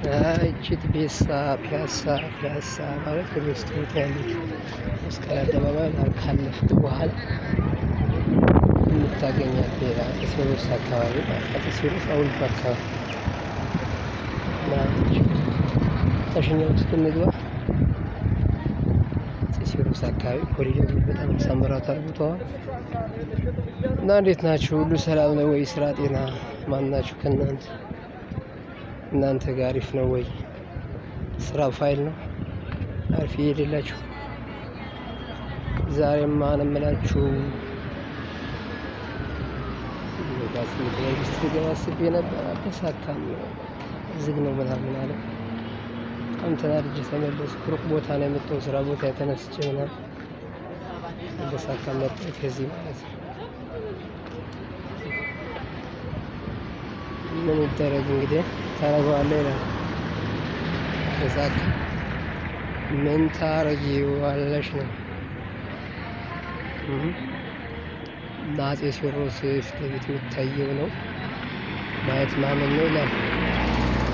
እቺት ፒያሳ ማለት በሚስትሮት ያለችው መስቀል አደባባይ ካለፍክ በኋላ የምታገኛት አፄ ቴዎድሮስ አካባቢ አፄ ቴዎድሮስ ሐውልቱ አካባቢ ታሽኛው ውስጥ እንግባ። አፄ ቴዎድሮስ አካባቢ ኮሪደሩ በጣም ያሳምራታል ቦታዋ። እና እንዴት ናችሁ? ሁሉ ሰላም ነው ወይ? ስራ፣ ጤና ማን ናችሁ? እናንተ ጋር አሪፍ ነው ወይ? ስራ ፋይል ነው አሪፍ እየሄደላችሁ? ዛሬም ማን እምላችሁ ውስጥ ገባ አስቤ ነበር፣ አልተሳካም። ዝግ ነው ምናምን አለ። በጣም ተናድጄ ተመለስኩ። ሩቅ ቦታ ነው የመጣው፣ ስራ ቦታ የተነስቼ ምናምን አልተሳካም። መጣሁ ከዚህ ማለት ነው። ምን ይደረግ እንግዲህ ታረገዋለህ ይላል። ተሳካ ምን ታረጊዋለሽ ነው። አፄ ቴዎድሮስ ፊት ለፊት የሚታየው ነው። ማየት ማመን ነው ይላል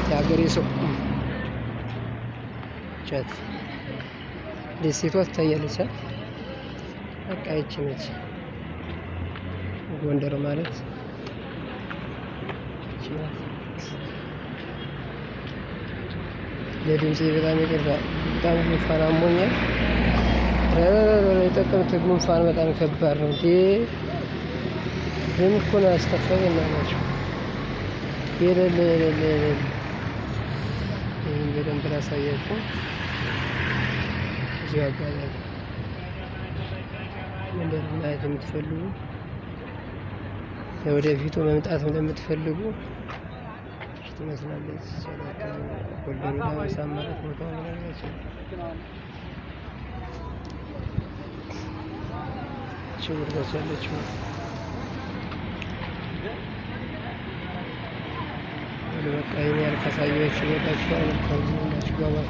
የሀገሬ ሰው። ቻት ደሴቷ ትታያለች። በቃ ይቺ ነች ጎንደር ማለት። ለድምፄ በጣም ይቅርታ። በጣም ጉንፋን አሞኛል። የጠቀምት ጉንፋን በጣም ከባድ ነው። ደም እኮ ነው ያስተፋኝ እና ናቸው የሌለ ይህን በደንብ ላሳያችሁ እዚሁ አጋጣሚ መንደር ማየት የምትፈልጉ ለወደፊቱ መምጣት እንደምትፈልጉ ትመስላለች። ጎልደሩ ለማሳመረት ቦታ ምናላቸው ችግር ያለችው በቃ ይሄን ያልካሳየች ይወጣችኋል። ከዚህ ናችሁ ጋር